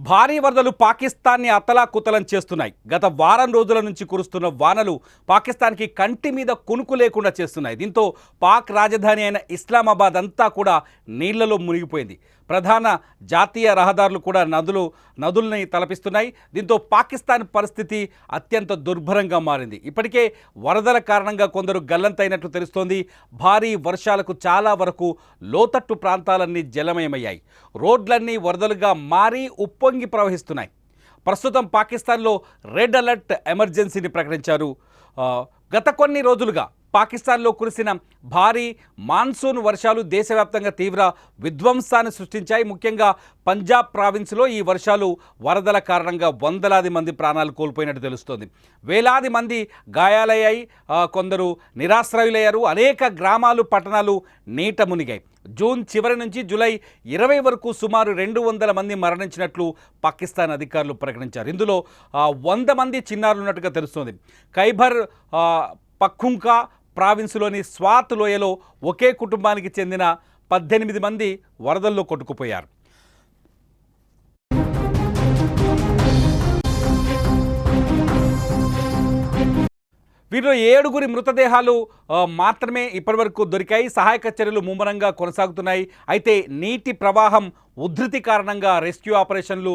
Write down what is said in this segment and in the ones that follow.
భారీ వరదలు పాకిస్తాన్ని అతలాకుతలం చేస్తున్నాయి. గత వారం రోజుల నుంచి కురుస్తున్న వానలు పాకిస్తాన్కి కంటి మీద కునుకు లేకుండా చేస్తున్నాయి. దీంతో పాక్ రాజధాని అయిన ఇస్లామాబాద్ అంతా కూడా నీళ్లలో మునిగిపోయింది. ప్రధాన జాతీయ రహదారులు కూడా నదుల్ని తలపిస్తున్నాయి. దీంతో పాకిస్తాన్ పరిస్థితి అత్యంత దుర్భరంగా మారింది. ఇప్పటికే వరదల కారణంగా కొందరు గల్లంతైనట్లు తెలుస్తోంది. భారీ వర్షాలకు చాలా వరకు లోతట్టు ప్రాంతాలన్నీ జలమయమయ్యాయి. రోడ్లన్నీ వరదలుగా మారి ఉప్పొంగి ప్రవహిస్తున్నాయి. ప్రస్తుతం పాకిస్తాన్లో రెడ్ అలర్ట్ ఎమర్జెన్సీని ప్రకటించారు. గత కొన్ని రోజులుగా పాకిస్తాన్లో కురిసిన భారీ మాన్సూన్ వర్షాలు దేశవ్యాప్తంగా తీవ్ర విధ్వంసాన్ని సృష్టించాయి. ముఖ్యంగా పంజాబ్ ప్రావిన్స్లో ఈ వర్షాలు వరదల కారణంగా వందలాది మంది ప్రాణాలు కోల్పోయినట్టు తెలుస్తోంది. వేలాది మంది గాయాలయ్యాయి, కొందరు నిరాశ్రయులయ్యారు. అనేక గ్రామాలు, పట్టణాలు నీట మునిగాయి. జూన్ చివరి నుంచి జూలై 20 వరకు సుమారు 200 మంది మరణించినట్లు పాకిస్తాన్ అధికారులు ప్రకటించారు. ఇందులో 100 మంది చిన్నారులు ఉన్నట్టుగా తెలుస్తోంది. ఖైబర్ పఖ్తుంఖా ప్రావిన్స్లోని స్వాత్ లోయలో ఒకే కుటుంబానికి చెందిన 18 మంది వరదల్లో కొట్టుకుపోయారు. వీరిలో 7 మృతదేహాలు మాత్రమే ఇప్పటివరకు దొరికాయి. సహాయక చర్యలు ముమ్మరంగా కొనసాగుతున్నాయి. అయితే నీటి ప్రవాహం ఉధృతి కారణంగా రెస్క్యూ ఆపరేషన్లు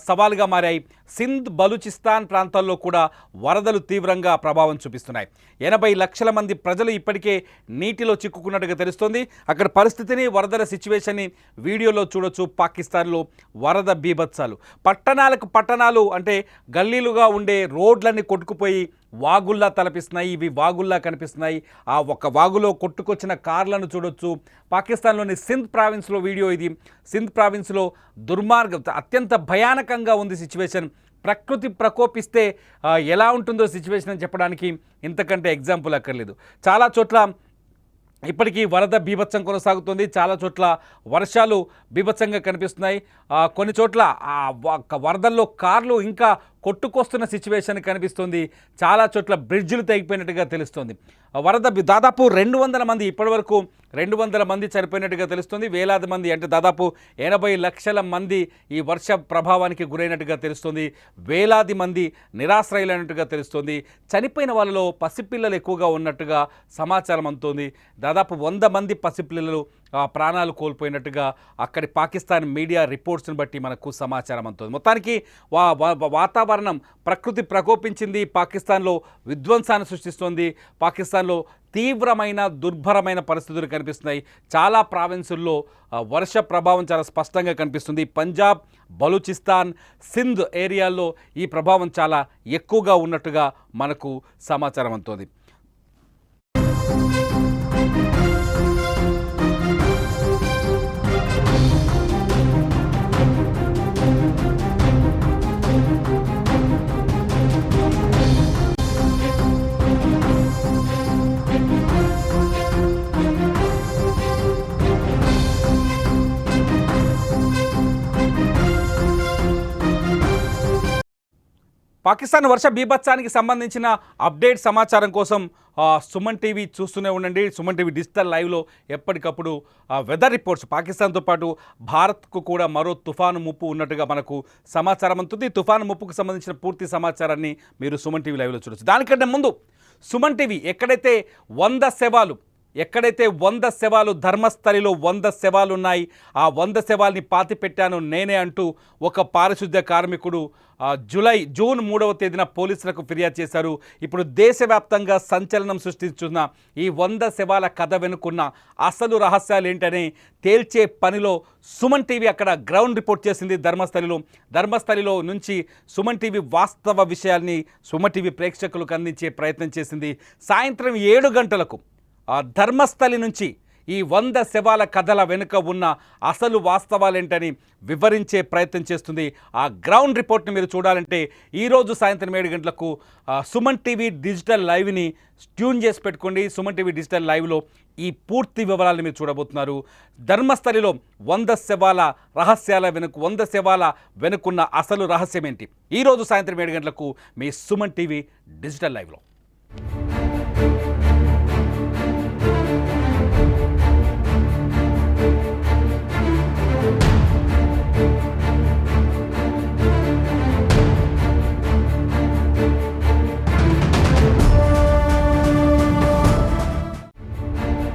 సవాలుగా మారాయి. సింధ్, బలూచిస్తాన్ ప్రాంతాల్లో కూడా వరదలు తీవ్రంగా ప్రభావం చూపిస్తున్నాయి. 80 లక్షల మంది ప్రజలు ఇప్పటికే నీటిలో చిక్కుకున్నట్టుగా తెలుస్తోంది. అక్కడ పరిస్థితిని, వరదల సిచ్యువేషన్ని వీడియోలో చూడొచ్చు. పాకిస్తాన్లో వరద బీభత్సాలు, పట్టణాలు అంటే గల్లీలుగా ఉండే రోడ్లన్నీ కొట్టుకుపోయి వాగుల్లా తలపిస్తున్నాయి. ఇవి వాగుల్లా కనిపిస్తున్నాయి. ఆ ఒక్క వాగులో కొట్టుకొచ్చిన కార్లను చూడొచ్చు. పాకిస్తాన్లోని సింధ్ ప్రావిన్స్లో వీడియో ఇది. సింధ్ ప్రావిన్స్లో దుర్మార్గం, అత్యంత భయానకంగా ఉంది సిచ్యువేషన్. ప్రకృతి ప్రకోపిస్తే ఎలా ఉంటుందో సిచ్యువేషన్ అని చెప్పడానికి ఇంతకంటే ఎగ్జాంపుల్ అక్కర్లేదు. చాలా చోట్ల ఇప్పటికీ వరద బీభత్సం కొనసాగుతుంది. చాలా చోట్ల వర్షాలు బీభత్సంగా కనిపిస్తున్నాయి. కొన్ని చోట్ల వరదల్లో కార్లు ఇంకా కొట్టుకొస్తున్న సిచ్యువేషన్ కనిపిస్తుంది. చాలా చోట్ల బ్రిడ్జ్లు తెగిపోయినట్టుగా తెలుస్తుంది. వరద దాదాపు 200 మంది, ఇప్పటివరకు 200 మంది చనిపోయినట్టుగా తెలుస్తుంది. వేలాది మంది, అంటే దాదాపు 80 లక్షల మంది ఈ వర్ష ప్రభావానికి గురైనట్టుగా తెలుస్తుంది. వేలాది మంది నిరాశ్రయులైనట్టుగా తెలుస్తుంది. చనిపోయిన వాళ్ళలో పసిపిల్లలు ఎక్కువగా ఉన్నట్టుగా సమాచారం అందుతోంది. దాదాపు 100 మంది పసిపిల్లలు ప్రాణాలు కోల్పోయినట్టుగా అక్కడి పాకిస్తాన్ మీడియా రిపోర్ట్స్ని బట్టి మనకు సమాచారం అందుతుంది. మొత్తానికి వాతావరణం, ప్రకృతి ప్రకోపించింది. పాకిస్తాన్లో విధ్వంసాన్ని సృష్టిస్తోంది. పాకిస్తాన్లో తీవ్రమైన, దుర్భరమైన పరిస్థితులు కనిపిస్తున్నాయి. చాలా ప్రావిన్సుల్లో వర్ష ప్రభావం చాలా స్పష్టంగా కనిపిస్తుంది. పంజాబ్, బలూచిస్తాన్, సింధ్ ఏరియాల్లో ఈ ప్రభావం చాలా ఎక్కువగా ఉన్నట్టుగా మనకు సమాచారం అందుతోంది. పాకిస్తాన్ వర్ష బీభత్సానికి సంబంధించిన అప్డేట్ సమాచారం కోసం సుమన్ టీవీ చూస్తూనే ఉండండి. సుమన్ టీవీ డిజిటల్ లైవ్లో ఎప్పటికప్పుడు వెదర్ రిపోర్ట్స్, పాకిస్తాన్తో పాటు భారత్కు కూడా మరో తుఫాను ముప్పు ఉన్నట్టుగా మనకు సమాచారం అందుతుంది. తుఫాను ముప్పుకు సంబంధించిన పూర్తి సమాచారాన్ని మీరు సుమన్ టీవీ లైవ్లో చూడొచ్చు. దానికంటే ముందు సుమన్ టీవీ ఎక్కడైతే 100 శవాలు ధర్మస్థలిలో 100 శవాలు ఉన్నాయి, ఆ 100 శవాల్ని పాతిపెట్టాను నేనే అంటూ ఒక పారిశుద్ధ్య కార్మికుడు జూన్ 3వ తేదీన పోలీసులకు ఫిర్యాదు చేశారు. ఇప్పుడు దేశవ్యాప్తంగా సంచలనం సృష్టిస్తున్న ఈ 100 శవాల కథ వెనుకున్న అసలు రహస్యాలు ఏంటనే తేల్చే పనిలో సుమన్ టీవీ అక్కడ గ్రౌండ్ రిపోర్ట్ చేసింది. ధర్మస్థలిలో నుంచి సుమన్ టీవీ వాస్తవ విషయాల్ని సుమన్ టీవీ ప్రేక్షకులకు అందించే ప్రయత్నం చేసింది. సాయంత్రం 7 గంటలకు ధర్మస్థలి నుంచి ఈ 100 శవాల కథల వెనుక ఉన్న అసలు వాస్తవాలేంటని వివరించే ప్రయత్నం చేస్తుంది. ఆ గ్రౌండ్ రిపోర్ట్ని మీరు చూడాలంటే ఈరోజు సాయంత్రం 7 గంటలకు సుమన్ టీవీ డిజిటల్ లైవ్ని ట్యూన్ చేసి పెట్టుకోండి. సుమన్ టీవీ డిజిటల్ లైవ్లో ఈ పూర్తి వివరాలను మీరు చూడబోతున్నారు. ధర్మస్థలిలో 100 శవాల రహస్యాల 100 శవాల వెనుకున్న అసలు రహస్యం ఏంటి? ఈరోజు సాయంత్రం 7 గంటలకు మీ సుమన్ టీవీ డిజిటల్ లైవ్లో.